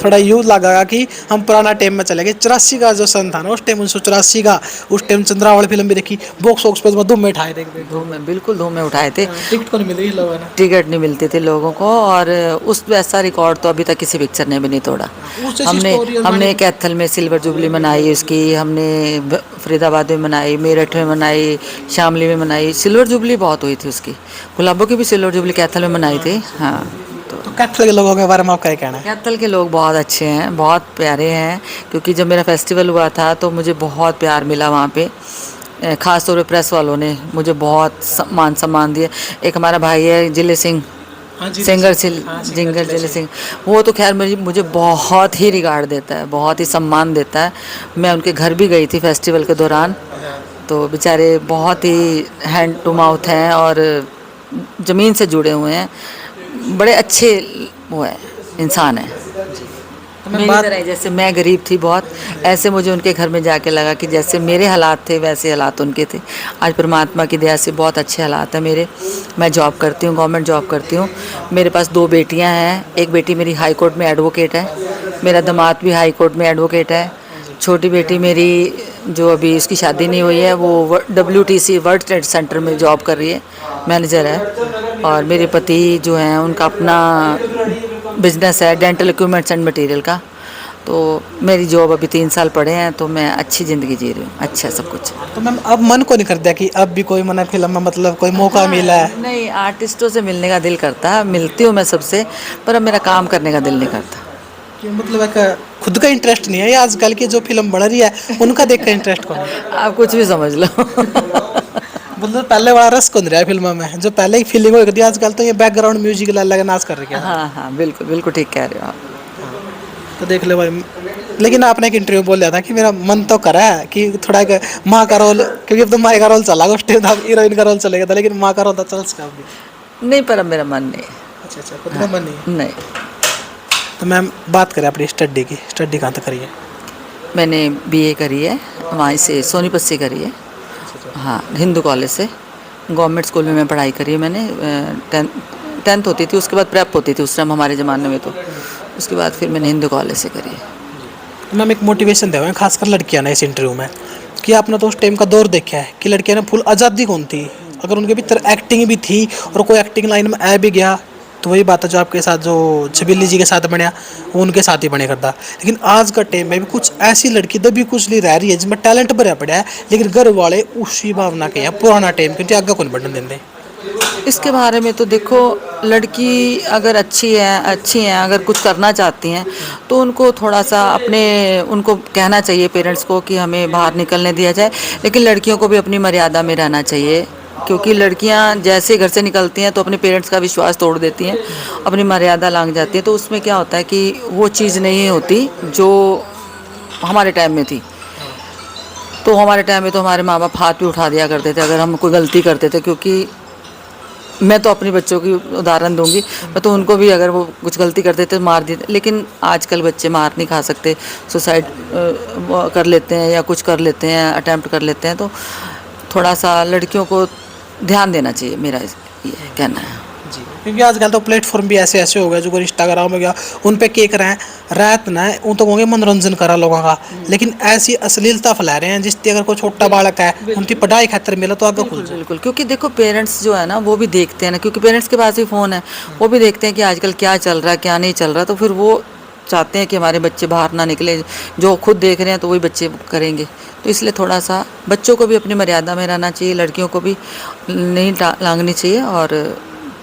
थोड़ा यूँ लगा कि हम पुराना टाइम में चले गए। 84 का जो सन था ना उस टाइम, 1984 का, उस टाइम चंद्रावल फिल्म भी देखी, बॉक्स ऑफिस पर धूम में उठाए थे। बिल्कुल धूम में उठाए थे। टिकट को नहीं मिल रही लोगों ने, टिकट नहीं मिलते थे लोगों को, और उस वैसा रिकॉर्ड तो अभी तक किसी पिक्चर ने भी नहीं तोड़ा। हमने कैथल में सिल्वर जुबली मनाई उसकी, हमने फरीदाबाद में मनाई, मेरठ में मनाई, शामली में मनाई, सिल्वर जुबली बहुत हुई थी उसकी। गुलाबों की भी सिल्वर जुबली कैथल में मनाई थी। हाँ, तो कैथल के लोगों के बारे में आपका क्या कहना है? कैथल के लोग बहुत अच्छे हैं, बहुत प्यारे हैं, क्योंकि जब मेरा फेस्टिवल हुआ था तो मुझे बहुत प्यार मिला वहाँ पे। ख़ास तौर पे प्रेस वालों ने मुझे बहुत मान सम्मान दिया। एक हमारा भाई है जिले सिंह, सिंगर जिले सिंह, वो तो खैर मुझे बहुत ही रिगार्ड देता है, बहुत ही सम्मान देता है। मैं उनके घर भी गई थी फेस्टिवल के दौरान, तो बेचारे बहुत ही हैंड टू माउथ हैं और ज़मीन से जुड़े हुए हैं, बड़े अच्छे वो है इंसान हैं। मेरी तरह ही, जैसे मैं गरीब थी बहुत, ऐसे मुझे उनके घर में जाके लगा कि जैसे मेरे हालात थे वैसे हालात उनके थे। आज परमात्मा की दया से बहुत अच्छे हालात हैं मेरे। मैं जॉब करती हूँ, गवर्नमेंट जॉब करती हूँ। मेरे पास 2 बेटियाँ हैं, एक बेटी मेरी हाई कोर्ट में एडवोकेट है, मेरा दामाद भी हाई कोर्ट में एडवोकेट है। छोटी बेटी मेरी जो अभी उसकी शादी नहीं हुई है वो WTC वर्ल्ड ट्रेड सेंटर में जॉब कर रही है, मैनेजर है। और मेरे पति जो हैं उनका अपना बिजनेस है डेंटल इक्विपमेंट्स एंड मटेरियल का। तो मेरी जॉब अभी 3 साल पड़े हैं, तो मैं अच्छी ज़िंदगी जी रही हूँ, अच्छा है सब कुछ। तो मैम अब मन को नहीं करता कि अब भी कोई मना फिल्म में मतलब कोई मौका मिला है? नहीं, आर्टिस्टों से मिलने का दिल करता है, मिलती हूँ मैं सबसे, पर अब मेरा काम करने का दिल नहीं करता। कि मतलब एक खुद का इंटरेस्ट नहीं है, या आजकल की जो फिल्म बन रही है उनका देख कर इंटरेस्ट कौन है? आप कुछ भी समझ लो। मतलब पहले वाला रस कौन रहा है फिल्मों में, जो पहले की फीलिंग हो गई थी, आजकल तो ये बैकग्राउंड म्यूजिक लगा नाच कर रही है। हाँ हाँ, बिल्कुल बिल्कुल ठीक कह रहे हो आप। तो देख लो भाई, लेकिन आपने एक इंटरव्यू बोल दिया था कि मेरा मन तो करा है कि थोड़ा एक माँ का रोल, क्योंकि अब तो माँ का रोल चला उस टाइम था, हीरोइन का रोल चलेगा था, लेकिन माँ का रोल तो चल सका अभी। नहीं, पर अब मेरा मन नहीं। अच्छा अच्छा, खुद का मन नहीं है। नहीं, तो मैम बात करें अपनी स्टडी की, स्टडी कहाँ तक करी है? मैंने BA करी है, वहीं से सोनीपत से करी है। हाँ, हिंदू कॉलेज से। गवर्नमेंट स्कूल में मैं पढ़ाई करी है मैंने। 10th होती थी, उसके बाद प्रेप होती थी उस टाइम हमारे ज़माने में, तो उसके बाद फिर मैंने हिंदू कॉलेज से करी है। मैम एक मोटिवेशन दे खासकर लड़कियां ना इस इंटरव्यू में, कि आपने तो उस टाइम का दौर देखा है कि लड़कियां ने फुल आज़ादी कौन थी, अगर उनके भीतर एक्टिंग भी थी और कोई एक्टिंग लाइन में आ भी गया तो वही बात है जो आपके साथ जो छबिल्ली जी के साथ बना वो उनके साथ ही बने करता। लेकिन आज का टाइम में भी कुछ ऐसी लड़की दबी कुछ नहीं रह रही है जिसमें टैलेंट भरा पड़ा है, लेकिन घर वाले उसी भावना के हैं पुराना टाइम क्योंकि आगे कौन बढ़ने देंगे। इसके बारे में तो देखो, लड़की अगर अच्छी हैं, अगर कुछ करना चाहती हैं तो उनको थोड़ा सा उनको कहना चाहिए पेरेंट्स को कि हमें बाहर निकलने दिया जाए, लेकिन लड़कियों को भी अपनी मर्यादा में रहना चाहिए, क्योंकि लड़कियां जैसे घर से निकलती हैं तो अपने पेरेंट्स का विश्वास तोड़ देती हैं, अपनी मर्यादा लांघ जाती है। तो उसमें क्या होता है कि वो चीज़ नहीं होती जो हमारे टाइम में थी। तो हमारे टाइम में तो हमारे माँ बाप हाथ भी उठा दिया करते थे अगर हम कोई गलती करते थे, क्योंकि मैं तो अपने बच्चों की उदाहरण दूंगी, मैं तो उनको भी अगर वो कुछ गलती करते थे मार देते। लेकिन आजकल बच्चे मार नहीं खा सकते, सुसाइड कर लेते हैं या कुछ कर लेते हैं, अटैम्प्ट कर लेते हैं। तो थोड़ा सा लड़कियों को ध्यान देना चाहिए, मेरा ये कहना है जी। क्योंकि आजकल तो प्लेटफॉर्म भी ऐसे ऐसे हो गए, जो इंस्टाग्राम हो गया उन पे केक रहे हैं रात ना उन तो होंगे मनोरंजन करा लोगों का, लेकिन ऐसी अश्लीलता फैला रहे हैं जिससे अगर कोई छोटा बालक है उनकी पढ़ाई खातिर मिला तो आगे खुल जाए। बिल्कुल। क्योंकि देखो पेरेंट्स जो है ना वो भी देखते हैं ना, क्योंकि पेरेंट्स के पास भी फ़ोन है, वो भी देखते हैं कि आजकल क्या चल रहा है क्या नहीं चल रहा, तो फिर वो चाहते हैं कि हमारे बच्चे बाहर ना निकले, जो खुद देख रहे हैं तो वही बच्चे करेंगे। तो इसलिए थोड़ा सा बच्चों को भी अपनी मर्यादा में रहना चाहिए, लड़कियों को भी नहीं लांघनी चाहिए, और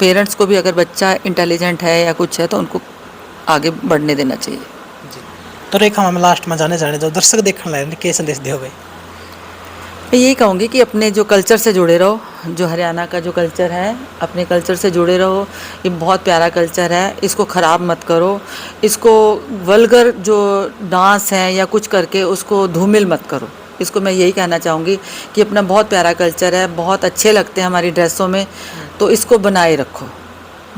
पेरेंट्स को भी अगर बच्चा इंटेलिजेंट है या कुछ है तो उनको आगे बढ़ने देना चाहिए। तो रेखा हम लास्ट में जाने जो दर्शक देखने लगे क्या संदेश दिया भाई? मैं यही कहूँगी कि अपने जो कल्चर से जुड़े रहो, जो हरियाणा का जो कल्चर है अपने कल्चर से जुड़े रहो। ये बहुत प्यारा कल्चर है, इसको ख़राब मत करो, इसको वल्गर जो डांस है या कुछ करके उसको धूमिल मत करो। इसको मैं यही कहना चाहूँगी कि अपना बहुत प्यारा कल्चर है, बहुत अच्छे लगते हैं हमारी ड्रेसों में, तो इसको बनाए रखो।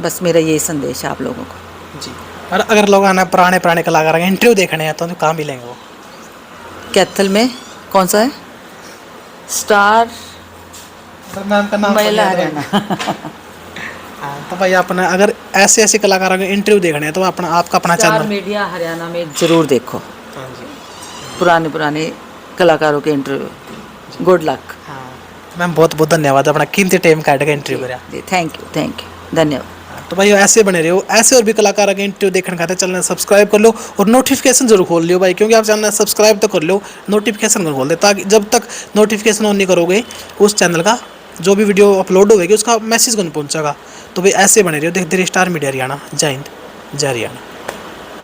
बस मेरा यही संदेश है आप लोगों को जी। और अगर लोग आना पुराने कलाकार इंटरव्यू देखने हैं तो कहाँ मिलेंगे वो? कैथल में कौन सा है स्टार मैम का नाम महिला हरियाणा। तो भाई अपना अगर ऐसे ऐसे कलाकारों के इंटरव्यू देखने हैं तो आपका अपना स्टार चैनल मीडिया हरियाणा में ज़रूर देखो, पुराने कलाकारों के इंटरव्यू। Good luck. मैम बहुत बहुत धन्यवाद अपना कीमती टाइम काट के इंटरव्यू करा। जी, थैंक यू, धन्यवाद। तो भाई ऐसे बने रहो, ऐसे और भी कलाकारों के इंटरव्यू देखने खाते चैनल सब्सक्राइब कर लो और नोटिफिकेशन जरूर खोल लियो भाई, क्योंकि आप चैनल सब्सक्राइब तो कर लो, नोटिफिकेशन को खोल दे, ताकि जब तक नोटिफिकेशन ऑन नहीं करोगे उस चैनल का जो भी वीडियो अपलोड होगी उसका मैसेज को नहीं पहुँचेगा। तो भाई ऐसे बने रहो, देखते रहिए स्टार मीडिया हरियाणा। जय हिंद, जय हरियाणा।